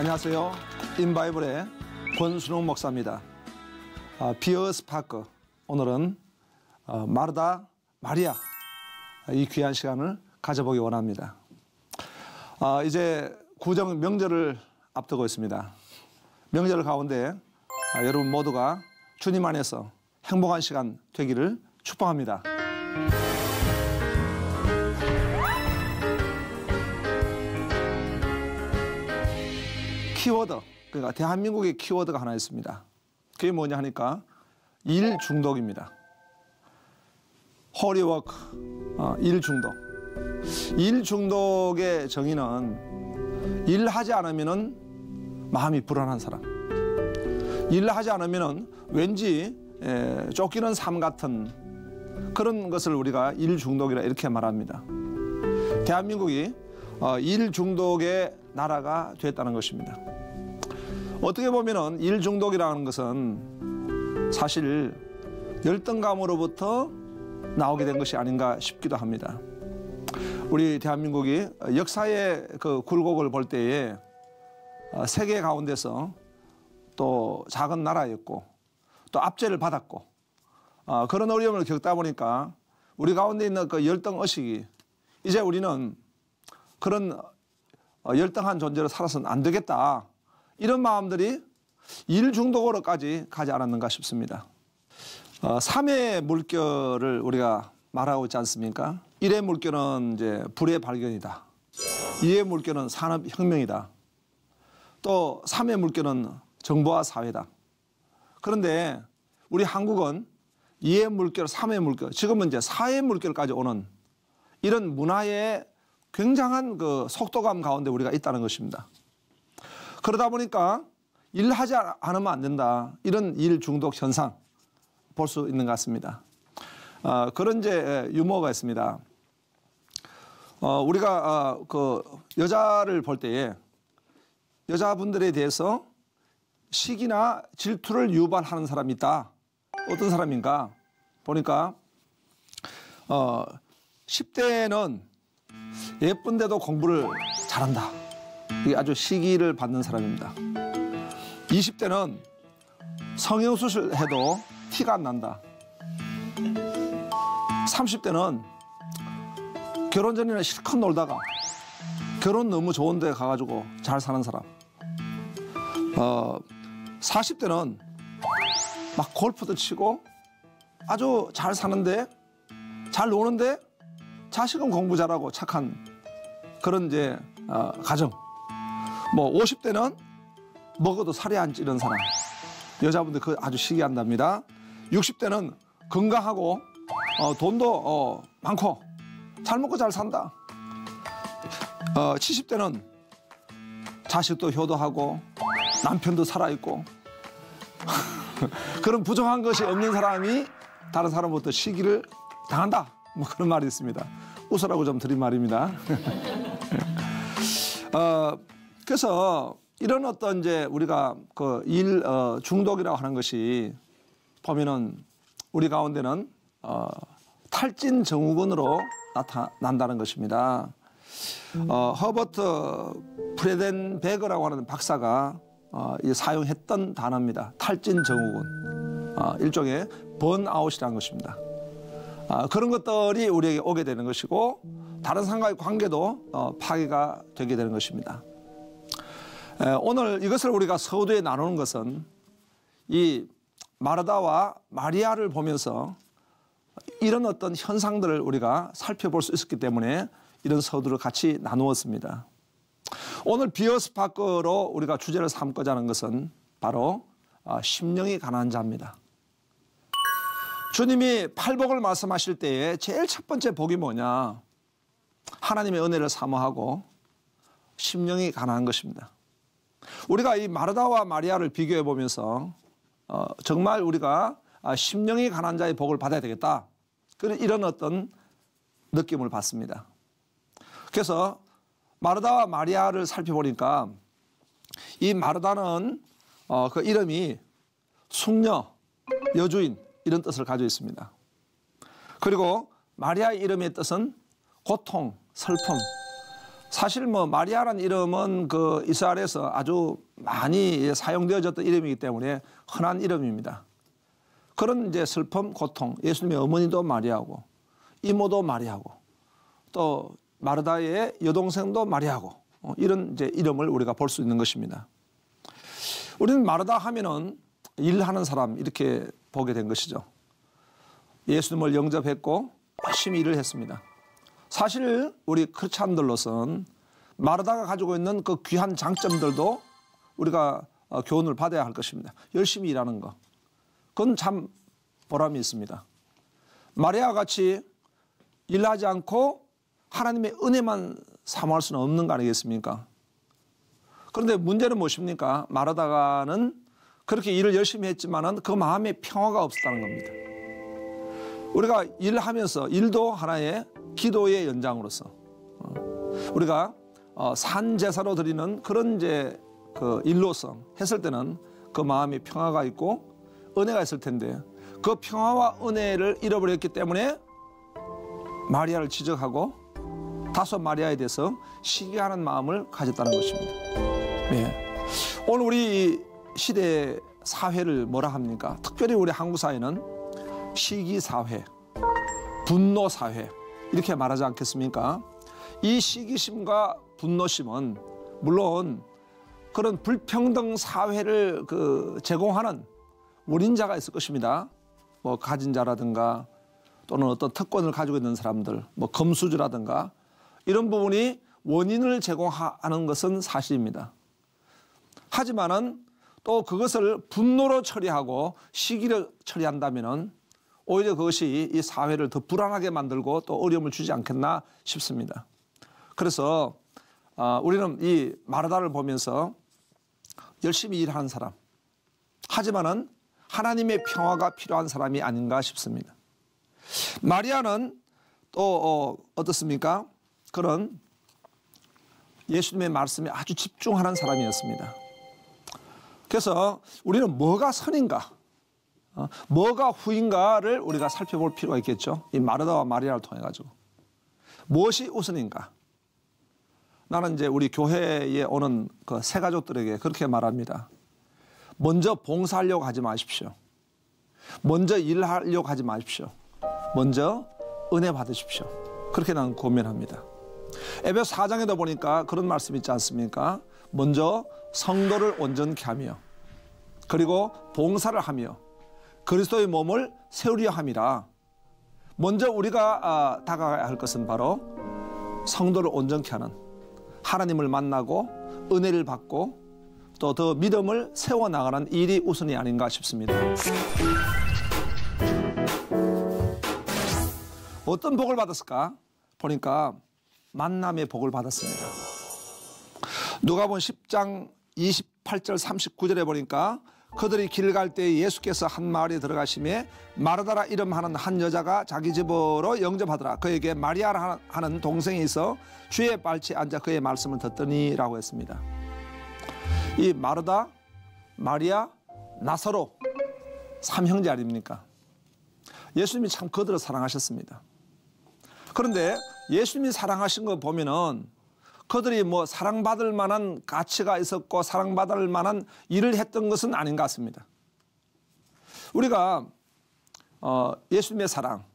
안녕하세요. 인바이블의 권순홍 목사입니다. 비어스 파크, 오늘은 마르다, 마리아, 이 귀한 시간을 가져보기 원합니다. 이제 구정 명절을 앞두고 있습니다. 명절 가운데 여러분 모두가 주님 안에서 행복한 시간 되기를 축복합니다. 키워드, 그러니까 대한민국의 키워드가 하나 있습니다. 그게 뭐냐 하니까 일 중독입니다. 허리워크, 일 중독. 일 중독의 정의는 일하지 않으면 마음이 불안한 사람, 일하지 않으면 왠지 쫓기는 삶 같은 그런 것을 우리가 일 중독이라 이렇게 말합니다. 대한민국이 일 중독의 나라가 됐다는 것입니다. 어떻게 보면은 일 중독이라는 것은 사실 열등감으로부터 나오게 된 것이 아닌가 싶기도 합니다. 우리 대한민국이 역사의 그 굴곡을 볼 때에 세계 가운데서 또 작은 나라였고 또 압제를 받았고 그런 어려움을 겪다 보니까 우리 가운데 있는 그 열등의식이 이제 우리는 그런 열등한 존재로 살아서는 안 되겠다, 이런 마음들이 일 중독으로까지 가지 않았는가 싶습니다. 3의 물결을 우리가 말하고 있지 않습니까? 1의 물결은 이제 불의 발견이다. 2의 물결은 산업혁명이다. 또 3의 물결은 정보화 사회다. 그런데 우리 한국은 2의 물결, 3의 물결, 지금은 이제 4의 물결까지 오는 이런 문화의 굉장한 그 속도감 가운데 우리가 있다는 것입니다. 그러다 보니까 일하지 않으면 안 된다, 이런 일 중독 현상 볼 수 있는 것 같습니다. 그런 이제 유머가 있습니다. 우리가 그 여자를 볼 때에 여자분들에 대해서 시기나 질투를 유발하는 사람이 있다. 어떤 사람인가 보니까 10대는 예쁜데도 공부를 잘한다. 이게 아주 시기를 받는 사람입니다. 20대는 성형수술 해도 티가 안 난다. 30대는 결혼 전에는 실컷 놀다가 결혼 너무 좋은 데 가가지고 잘 사는 사람. 40대는 막 골프도 치고 아주 잘 사는데, 잘 노는데 자식은 공부 잘하고 착한 그런 이제 가정. 뭐 50대는 먹어도 살이 안 찌는 사람. 여자분들 그 아주 시기한답니다. 60대는 건강하고 돈도 많고 잘 먹고 잘 산다. 70대는 자식도 효도하고 남편도 살아있고 그런 부족한 것이 없는 사람이 다른 사람부터 시기를 당한다, 뭐 그런 말이 있습니다. 웃으라고 좀 드린 말입니다. 그래서 이런 어떤 이제 우리가 그 일 중독이라고 하는 것이 보면은 우리 가운데는 탈진 증후군으로 나타난다는 것입니다. 허버트 프레덴베거라고 하는 박사가 사용했던 단어입니다. 탈진 증후군, 일종의 번아웃이라는 것입니다. 그런 것들이 우리에게 오게 되는 것이고 다른 사람과의 관계도 파괴가 되게 되는 것입니다. 오늘 이것을 우리가 서두에 나누는 것은 이 마르다와 마리아를 보면서 이런 어떤 현상들을 우리가 살펴볼 수 있었기 때문에 이런 서두를 같이 나누었습니다. 오늘 비어스 파크로 우리가 주제를 삼고자 하는 것은 바로 심령이 가난한 자입니다. 주님이 팔복을 말씀하실 때에 제일 첫 번째 복이 뭐냐? 하나님의 은혜를 사모하고 심령이 가난한 것입니다. 우리가 이 마르다와 마리아를 비교해 보면서 정말 우리가 심령이 가난한 자의 복을 받아야 되겠다, 이런 어떤 느낌을 받습니다. 그래서 마르다와 마리아를 살펴보니까 이 마르다는 그 이름이 숙녀, 여주인 이런 뜻을 가지고 있습니다. 그리고 마리아의 이름의 뜻은 고통, 슬픔, 사실 뭐 마리아라는 이름은 그 이스라엘에서 아주 많이 사용되어졌던 이름이기 때문에 흔한 이름입니다. 그런 이제 슬픔, 고통, 예수님의 어머니도 마리아고 이모도 마리아고 또 마르다의 여동생도 마리아고 이런 이제 이름을 우리가 볼 수 있는 것입니다. 우리는 마르다 하면은 일하는 사람 이렇게 보게 된 것이죠. 예수님을 영접했고 열심히 일을 했습니다. 사실 우리 크리스찬들로서는 마르다가 가지고 있는 그 귀한 장점들도 우리가 교훈을 받아야 할 것입니다. 열심히 일하는 거. 그건 참 보람이 있습니다. 마리아와 같이 일하지 않고 하나님의 은혜만 사모할 수는 없는 거 아니겠습니까? 그런데 문제는 무엇입니까? 마르다가는 그렇게 일을 열심히 했지만은 그 마음에 평화가 없었다는 겁니다. 우리가 일하면서 일도 하나의 기도의 연장으로서 우리가 산제사로 드리는 그런 이제 그 일로서 했을 때는 그 마음에 평화가 있고 은혜가 있을 텐데 그 평화와 은혜를 잃어버렸기 때문에 마리아를 지적하고 다소 마리아에 대해서 시기하는 마음을 가졌다는 것입니다. 네. 오늘 우리 시대 사회를 뭐라 합니까? 특별히 우리 한국 사회는 시기사회, 분노사회 이렇게 말하지 않겠습니까? 이 시기심과 분노심은 물론 그런 불평등 사회를 제공하는 원인자가 있을 것입니다. 뭐 가진 자라든가 또는 어떤 특권을 가지고 있는 사람들, 뭐 금수저라든가 이런 부분이 원인을 제공하는 것은 사실입니다. 하지만은 또 그것을 분노로 처리하고 시기로 처리한다면은 오히려 그것이 이 사회를 더 불안하게 만들고 또 어려움을 주지 않겠나 싶습니다. 그래서 우리는 이 마르다를 보면서 열심히 일하는 사람, 하지만은 하나님의 평화가 필요한 사람이 아닌가 싶습니다. 마리아는 또 어떻습니까? 그런 예수님의 말씀에 아주 집중하는 사람이었습니다. 그래서 우리는 뭐가 선인가, 뭐가 후인가를 우리가 살펴볼 필요가 있겠죠. 이 마르다와 마리아를 통해 가지고 무엇이 우선인가? 나는 이제 우리 교회에 오는 그 새 가족들에게 그렇게 말합니다. 먼저 봉사하려고 하지 마십시오. 먼저 일하려고 하지 마십시오. 먼저 은혜 받으십시오. 그렇게 나는 고민합니다. 에베소 4장에도 보니까 그런 말씀 있지 않습니까? 먼저 성도를 온전케 하며 그리고 봉사를 하며 그리스도의 몸을 세우려 함이라. 먼저 우리가 다가가야 할 것은 바로 성도를 온전케 하는, 하나님을 만나고 은혜를 받고 또 더 믿음을 세워나가는 일이 우선이 아닌가 싶습니다. 어떤 복을 받았을까? 보니까 만남의 복을 받았습니다. 누가복음 10장 28절 39절에 보니까 그들이 길 갈 때 예수께서 한 마을에 들어가시매 마르다라 이름하는 한 여자가 자기 집으로 영접하더라. 그에게 마리아라 하는 동생이 있어 주의 발치에 앉아 그의 말씀을 듣더니라고 했습니다. 이 마르다, 마리아, 나사로 삼형제 아닙니까? 예수님이 참 그들을 사랑하셨습니다. 그런데 예수님이 사랑하신 거 보면은 그들이 뭐 사랑받을 만한 가치가 있었고 사랑받을 만한 일을 했던 것은 아닌 것 같습니다. 우리가 예수님의 사랑,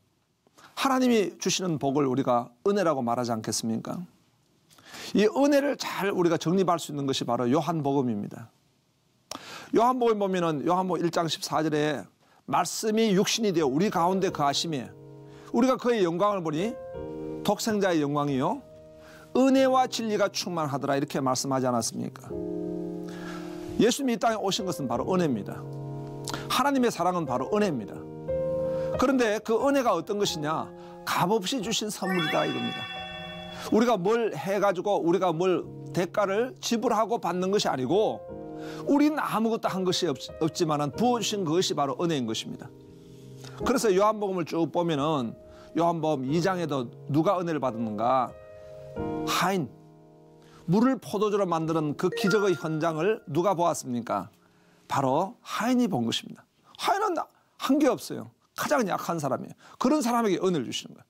하나님이 주시는 복을 우리가 은혜라고 말하지 않겠습니까? 이 은혜를 잘 우리가 정립할 수 있는 것이 바로 요한복음입니다. 요한복음 보면은 요한복음 1장 14절에 말씀이 육신이 되어 우리 가운데 거하심에 우리가 그의 영광을 보니 독생자의 영광이요 은혜와 진리가 충만하더라 이렇게 말씀하지 않았습니까? 예수님이 이 땅에 오신 것은 바로 은혜입니다. 하나님의 사랑은 바로 은혜입니다. 그런데 그 은혜가 어떤 것이냐? 값없이 주신 선물이다 이겁니다. 우리가 뭘 해가지고 우리가 뭘 대가를 지불하고 받는 것이 아니고 우리는 아무것도 한 것이 없지만 부어주신 그것이 바로 은혜인 것입니다. 그래서 요한복음을 쭉 보면은 요한복음 2장에도 누가 은혜를 받았는가? 하인, 물을 포도주로 만드는 그 기적의 현장을 누가 보았습니까? 바로 하인이 본 것입니다. 하인은 한 게 없어요. 가장 약한 사람이에요. 그런 사람에게 은혜를 주시는 거예요.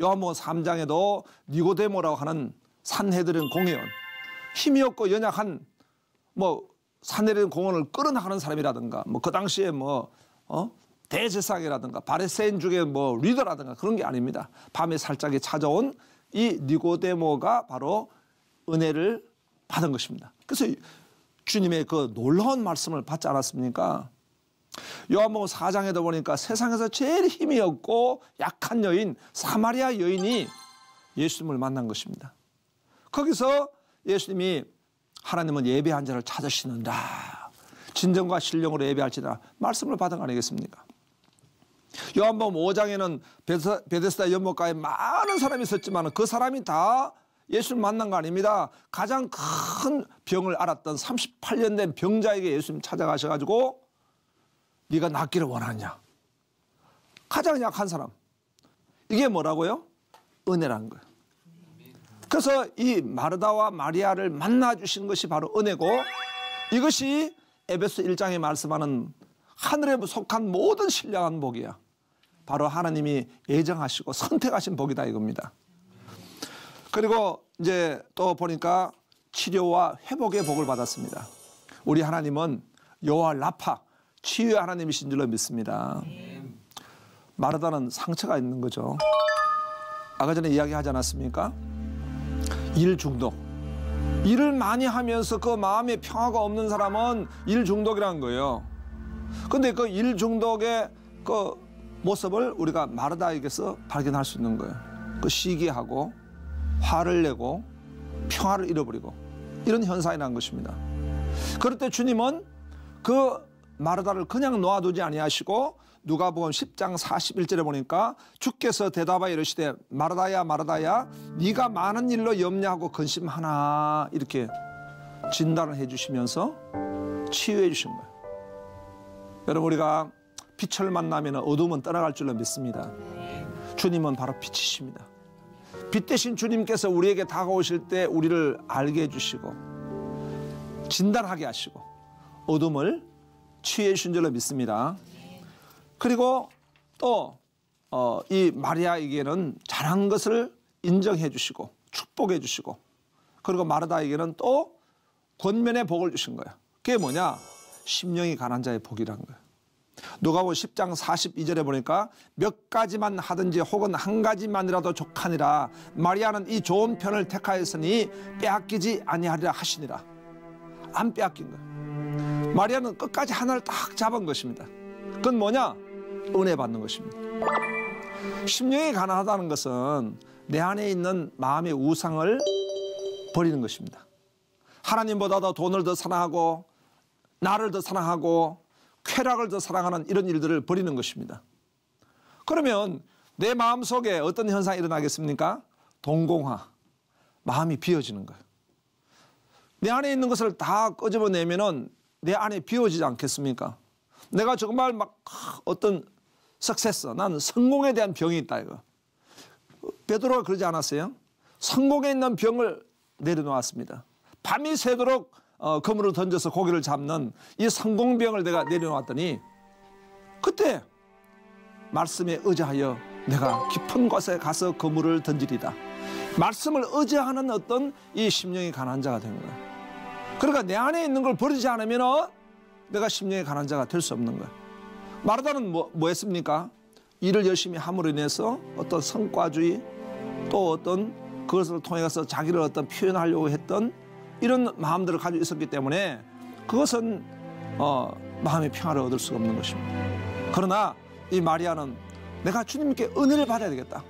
요한복음 3장에도 니고데모라고 하는 산헤드린 공회원, 힘이 없고 연약한 뭐 산헤드린 공원을 끌어나가는 사람이라든가 뭐 그 당시에 뭐 대제사장이라든가 바리새인 중에 뭐 리더라든가 그런 게 아닙니다. 밤에 살짝이 찾아온 이 니고데모가 바로 은혜를 받은 것입니다. 그래서 주님의 그 놀라운 말씀을 받지 않았습니까? 요한복음 4장에도 보니까 세상에서 제일 힘이 없고 약한 여인 사마리아 여인이 예수님을 만난 것입니다. 거기서 예수님이 하나님은 예배한 자를 찾으시는다. 진정과 신령으로 예배할지다. 말씀을 받은 거 아니겠습니까? 요한복음 5장에는 베데스다 연못가에 많은 사람이 있었지만 그 사람이 다 예수님 만난 거 아닙니다. 가장 큰 병을 앓았던 38년 된 병자에게 예수님 찾아가셔가지고 네가 낫기를 원하냐. 가장 약한 사람. 이게 뭐라고요? 은혜라는 거예요. 그래서 이 마르다와 마리아를 만나주신 것이 바로 은혜고 이것이 에베소 1장에 말씀하는 하늘에 속한 모든 신령한 복이야. 바로 하나님이 예정하시고 선택하신 복이다 이겁니다. 그리고 이제 또 보니까 치료와 회복의 복을 받았습니다. 우리 하나님은 여호와 라파 치유의 하나님이신 줄로 믿습니다. 마르다는 상처가 있는 거죠. 아까 전에 이야기하지 않았습니까? 일 중독. 일을 많이 하면서 그 마음에 평화가 없는 사람은 일 중독이라는 거예요. 근데 그 일 중독의 그 모습을 우리가 마르다에게서 발견할 수 있는 거예요. 그 시기하고 화를 내고 평화를 잃어버리고 이런 현상이 난 것입니다. 그럴 때 주님은 그 마르다를 그냥 놓아두지 아니하시고 누가복음 10장 41절에 보니까 주께서 대답하여 이르시되 마르다야 마르다야 네가 많은 일로 염려하고 근심하나 이렇게 진단을 해주시면서 치유해 주신 거예요. 여러분 우리가 빛을 만나면 어둠은 떠나갈 줄로 믿습니다. 주님은 바로 빛이십니다. 빛 대신 주님께서 우리에게 다가오실 때 우리를 알게 해주시고 진단하게 하시고 어둠을 치유해 주신 줄로 믿습니다. 그리고 또 이 마리아에게는 잘한 것을 인정해 주시고 축복해 주시고 그리고 마르다에게는 또 권면의 복을 주신 거예요. 그게 뭐냐? 심령이 가난한 자의 복이란 거예요. 누가복음 10장 42절에 보니까 몇 가지만 하든지 혹은 한 가지만이라도 족하니라 마리아는 이 좋은 편을 택하였으니 빼앗기지 아니하리라 하시니라. 안 빼앗긴 거예요. 마리아는 끝까지 하나를 딱 잡은 것입니다. 그건 뭐냐? 은혜 받는 것입니다. 심령이 가난하다는 것은 내 안에 있는 마음의 우상을 버리는 것입니다. 하나님보다 더 돈을 더 사랑하고 나를 더 사랑하고 쾌락을 더 사랑하는 이런 일들을 버리는 것입니다. 그러면 내 마음속에 어떤 현상이 일어나겠습니까? 동공화, 마음이 비어지는 거예요. 내 안에 있는 것을 다 끄집어내면은 내 안에 비워지지 않겠습니까? 내가 정말 막 어떤 석세스, 난 성공에 대한 병이 있다 이거. 베드로가 그러지 않았어요? 성공에 있는 병을 내려놓았습니다. 밤이 새도록 그물을 던져서 고기를 잡는 이 성공병을 내가 내려놓았더니 그때 말씀에 의지하여 내가 깊은 곳에 가서 그물을 던지리다. 말씀을 의지하는 어떤 이 심령이 가난한 자가 된 거예요. 그러니까 내 안에 있는 걸 버리지 않으면 내가 심령이 가난한 자가 될 수 없는 거예요. 마르다는 뭐 했습니까? 일을 열심히 함으로 인해서 어떤 성과주의 또 어떤 그것을 통해서 자기를 어떤 표현하려고 했던 이런 마음들을 가지고 있었기 때문에 그것은 마음의 평화를 얻을 수가 없는 것입니다. 그러나 이 마리아는 내가 주님께 은혜를 받아야 되겠다.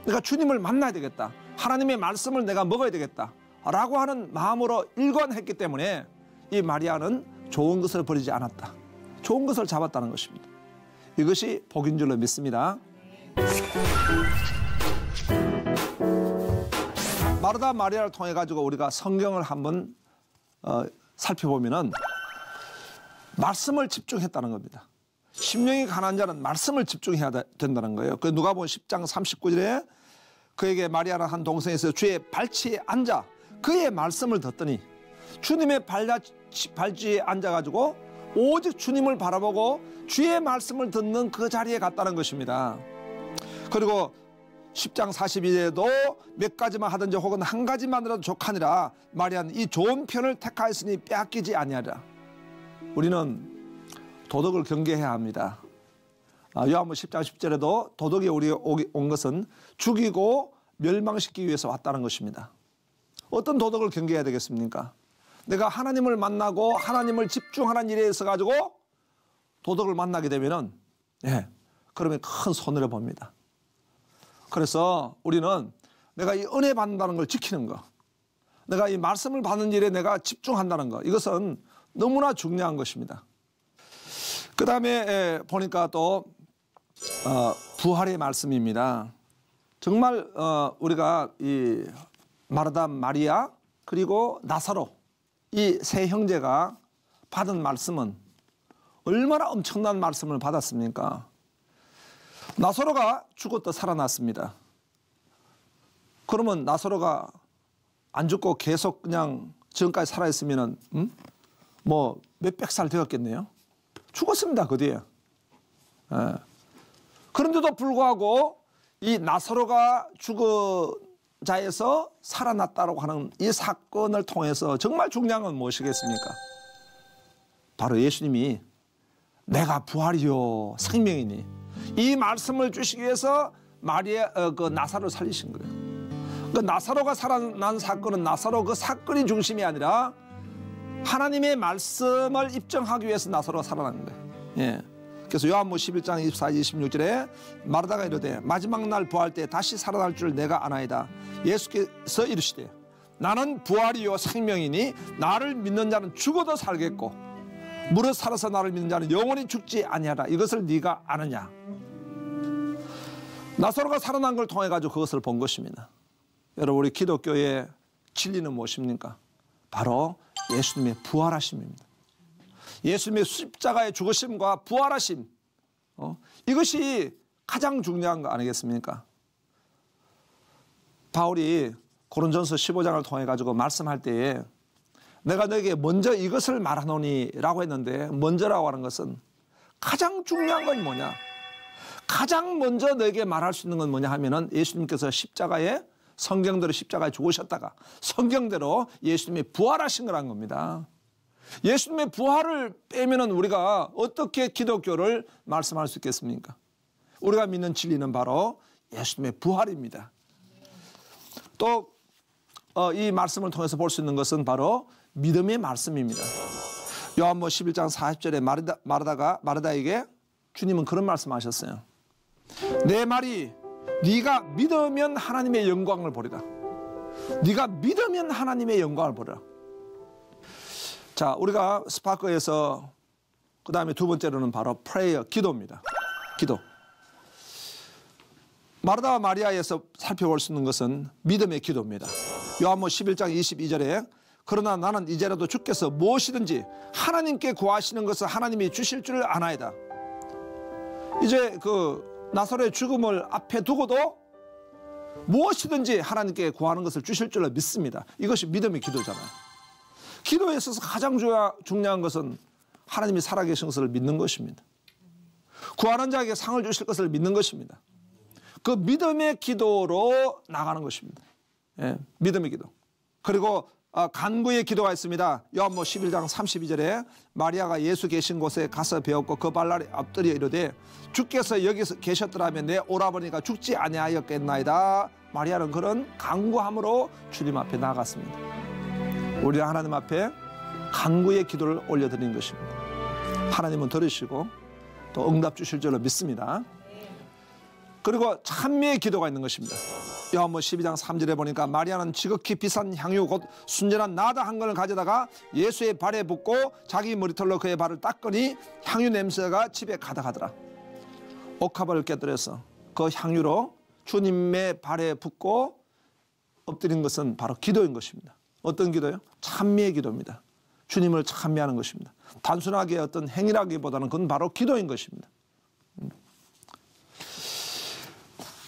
내가 주님을 만나야 되겠다. 하나님의 말씀을 내가 먹어야 되겠다. 라고 하는 마음으로 일관했기 때문에 이 마리아는 좋은 것을 버리지 않았다. 좋은 것을 잡았다는 것입니다. 이것이 복인 줄로 믿습니다. 마르다 마리아를 통해 가지고 우리가 성경을 한번 살펴보면은 말씀을 집중했다는 겁니다. 심령이 가난한 자는 말씀을 집중해야 된다는 거예요. 그 누가복음 10장 39절에 그에게 마리아라는 한 동생이 있어서 주의 발치에 앉아 그의 말씀을 듣더니 주님의 발치에 앉아가지고 오직 주님을 바라보고 주의 말씀을 듣는 그 자리에 갔다는 것입니다. 그리고 10장 42절에도 몇 가지만 하든지 혹은 한 가지만이라도 족하니라 마리아는 이 좋은 편을 택하였으니 빼앗기지 아니하리라. 우리는 도덕을 경계해야 합니다. 요한복음 10장 10절에도 도덕이 우리에 온 것은 죽이고 멸망시키기 위해서 왔다는 것입니다. 어떤 도덕을 경계해야 되겠습니까? 내가 하나님을 만나고 하나님을 집중하는 일에 있어 가지고 도덕을 만나게 되면은 그러면 큰 손해를 봅니다. 그래서 우리는 내가 이 은혜 받는다는 걸 지키는 거, 내가 이 말씀을 받는 일에 내가 집중한다는 거, 이것은 너무나 중요한 것입니다. 그 다음에 보니까 또 부활의 말씀입니다. 정말 우리가 이 마르다, 마리아 그리고 나사로 이 세 형제가 받은 말씀은 얼마나 엄청난 말씀을 받았습니까? 나사로가 죽었다 살아났습니다. 그러면 나사로가 안 죽고 계속 그냥 지금까지 살아있으면 뭐 몇백 살 되었겠네요. 죽었습니다. 그 뒤에. 그런데도 불구하고 이 나사로가 죽은 자에서 살아났다고 하는 이 사건을 통해서 정말 중요한 건 무엇이겠습니까? 바로 예수님이 내가 부활이요 생명이니 이 말씀을 주시기 위해서 마리아 그 나사로를 살리신 거예요. 그 나사로가 살아난 사건은 나사로 그 사건이 중심이 아니라 하나님의 말씀을 입증하기 위해서 나사로가 살아난 거예요. 그래서 요한복음 11장 24, 26절에 마르다가 이르되 마지막 날 부활 때 다시 살아날 줄 내가 아나이다. 예수께서 이르시되 나는 부활이요 생명이니 나를 믿는 자는 죽어도 살겠고 무릇 살아서 나를 믿는 자는 영원히 죽지 아니하라. 이것을 네가 아느냐. 나사로가 살아난 걸 통해 가지고 그것을 본 것입니다. 여러분, 우리 기독교의 진리는 무엇입니까? 바로 예수님의 부활하심입니다. 예수님의 십자가의 죽으심과 부활하심, 이것이 가장 중요한 거 아니겠습니까? 바울이 고린도전서 15장을 통해 가지고 말씀할 때에 내가 너에게 먼저 이것을 말하노니 라고 했는데, 먼저라고 하는 것은 가장 중요한 건 뭐냐, 가장 먼저 너에게 말할 수 있는 건 뭐냐 하면은 예수님께서 십자가에, 성경대로 십자가에 죽으셨다가 성경대로 예수님이 부활하신 거란 겁니다. 예수님의 부활을 빼면은 우리가 어떻게 기독교를 말씀할 수 있겠습니까? 우리가 믿는 진리는 바로 예수님의 부활입니다. 또 이 말씀을 통해서 볼 수 있는 것은 바로 믿음의 말씀입니다. 요한복음 11장 40절에 마르다에게 주님은 그런 말씀하셨어요. 내 말이 네가 믿으면 하나님의 영광을 보리라. 네가 믿으면 하나님의 영광을 보리라. 자, 우리가 스파크에서 그 다음에 두 번째로는 바로 프레이어, 기도입니다. 기도. 마르다와 마리아에서 살펴볼 수 있는 것은 믿음의 기도입니다. 요한복음 11장 22절에 그러나 나는 이제라도 주께서 무엇이든지 하나님께 구하시는 것을 하나님이 주실 줄 아나이다. 이제 그 나사로의 죽음을 앞에 두고도 무엇이든지 하나님께 구하는 것을 주실 줄로 믿습니다. 이것이 믿음의 기도잖아요. 기도에 있어서 가장 중요한 것은 하나님이 살아계신 것을 믿는 것입니다. 구하는 자에게 상을 주실 것을 믿는 것입니다. 그 믿음의 기도로 나가는 것입니다. 믿음의 기도. 그리고 간구의 기도가 있습니다. 요한복음 11장 32절에 마리아가 예수 계신 곳에 가서 배웠고 그 발날에 엎드려 이르되 주께서 여기서 계셨더라면 내 오라버니가 죽지 아니하였겠나이다. 마리아는 그런 간구함으로 주님 앞에 나아갔습니다. 우리가 하나님 앞에 간구의 기도를 올려드리는 것입니다. 하나님은 들으시고 또 응답 주실 줄로 믿습니다. 그리고 찬미의 기도가 있는 것입니다. 요한복음 12장 3절에 보니까 마리아는 지극히 비싼 향유 곧 순전한 나다 한 건을 가져다가 예수의 발에 붓고 자기 머리털로 그의 발을 닦으니 향유 냄새가 집에 가득하더라. 옥합을 깨뜨려서 그 향유로 주님의 발에 붓고 엎드린 것은 바로 기도인 것입니다. 어떤 기도요? 찬미의 기도입니다. 주님을 찬미하는 것입니다. 단순하게 어떤 행위라기보다는 그건 바로 기도인 것입니다.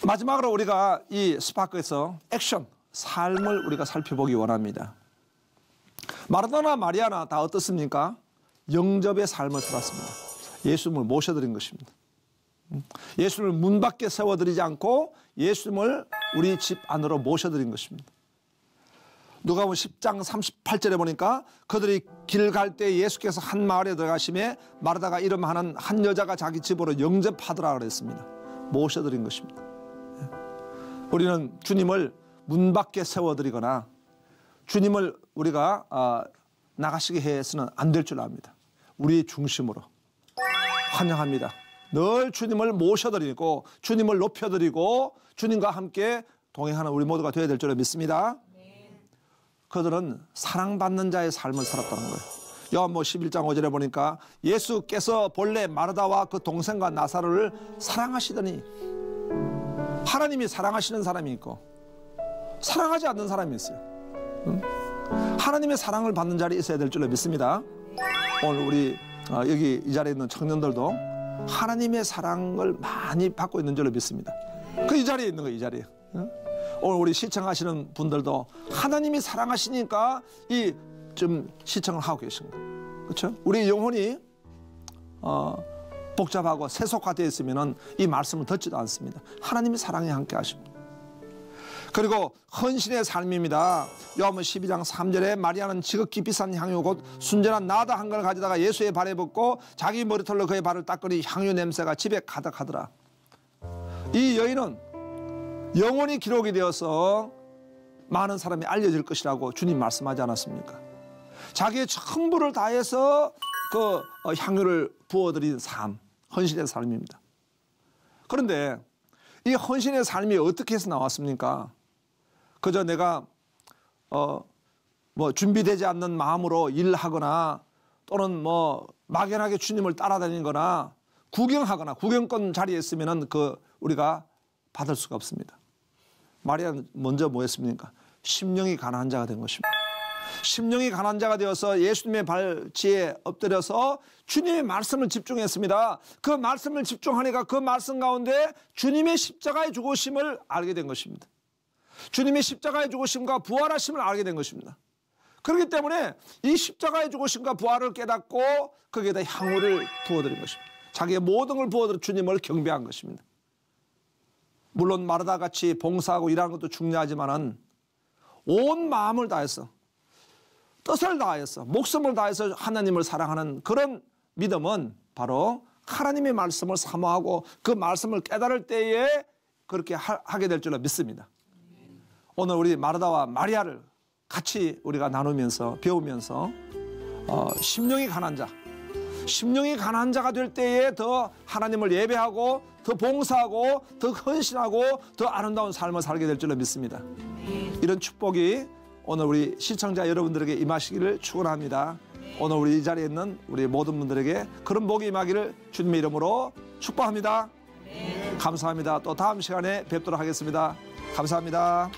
마지막으로 우리가 이 스파크에서 액션, 삶을 우리가 살펴보기 원합니다. 마르다나 마리아나 다 어떻습니까? 영접의 삶을 살았습니다. 예수님을 모셔드린 것입니다. 예수님을 문 밖에 세워드리지 않고 예수님을 우리 집 안으로 모셔드린 것입니다. 누가복음 10장 38절에 보니까 그들이 길 갈 때 예수께서 한 마을에 들어가심에 마르다가 이름하는 한 여자가 자기 집으로 영접하더라 그랬습니다. 모셔드린 것입니다. 우리는 주님을 문 밖에 세워드리거나 주님을 우리가 나가시게 해서는 안 될 줄 압니다. 우리의 중심으로 환영합니다. 늘 주님을 모셔드리고 주님을 높여드리고 주님과 함께 동행하는 우리 모두가 되어야 될 줄 믿습니다. 그들은 사랑받는 자의 삶을 살았다는 거예요. 요한복음 11장 5절에 보니까 예수께서 본래 마르다와 그 동생과 나사로를 사랑하시더니, 하나님이 사랑하시는 사람이 있고 사랑하지 않는 사람이 있어요. 하나님의 사랑을 받는 자리에 있어야 될 줄로 믿습니다. 오늘 우리 여기 이 자리에 있는 청년들도 하나님의 사랑을 많이 받고 있는 줄로 믿습니다. 그 이 자리에 있는 거예요. 이 자리에. 오늘 우리 시청하시는 분들도 하나님이 사랑하시니까 좀 시청을 하고 계신 거예요. 그렇죠? 우리 영혼이 복잡하고 세속화되어 있으면 이 말씀을 듣지도 않습니다. 하나님이 사랑에 함께 하십니다. 그리고 헌신의 삶입니다. 요한복음 12장 3절에 마리아는 지극히 비싼 향유 곧 순전한 나다 한 걸 가져다가 예수의 발에 붓고 자기 머리털로 그의 발을 닦으니 향유 냄새가 집에 가득하더라. 이 여인은 영원히 기록이 되어서 많은 사람이 알려질 것이라고 주님 말씀하지 않았습니까? 자기의 전부를 다해서 그 향유를 부어드린 삶, 헌신의 삶입니다. 그런데 이 헌신의 삶이 어떻게 해서 나왔습니까? 그저 내가 준비되지 않는 마음으로 일하거나 또는 막연하게 주님을 따라다니거나 구경하거나 구경권 자리에 있으면 우리가 받을 수가 없습니다. 마리아는 먼저 뭐였습니까? 심령이 가난한 자가 된 것입니다. 심령이 가난한 자가 되어서 예수님의 발치에 엎드려서 주님의 말씀을 집중했습니다. 그 말씀을 집중하니까 그 말씀 가운데 주님의 십자가의 죽으심을 알게 된 것입니다. 주님의 십자가의 죽으심과 부활하심을 알게 된 것입니다. 그렇기 때문에 이 십자가의 죽으심과 부활을 깨닫고 거기에다 향유를 부어드린 것입니다. 자기의 모든 걸 부어드려 주님을 경배한 것입니다. 물론 마르다 같이 봉사하고 일하는 것도 중요하지만은 온 마음을 다해서 뜻을 다해서 목숨을 다해서 하나님을 사랑하는 그런 믿음은 바로 하나님의 말씀을 사모하고 그 말씀을 깨달을 때에 그렇게 하게 될 줄로 믿습니다. 오늘 우리 마르다와 마리아를 같이 우리가 나누면서 배우면서 심령이 가난한 자, 심령이 가난한 자가 될 때에 더 하나님을 예배하고 더 봉사하고 더 헌신하고 더 아름다운 삶을 살게 될 줄로 믿습니다. 이런 축복이 오늘 우리 시청자 여러분들에게 임하시기를 축원합니다. 오늘 우리 이 자리에 있는 우리 모든 분들에게 그런 복이 임하기를 주님의 이름으로 축복합니다. 감사합니다. 또 다음 시간에 뵙도록 하겠습니다. 감사합니다.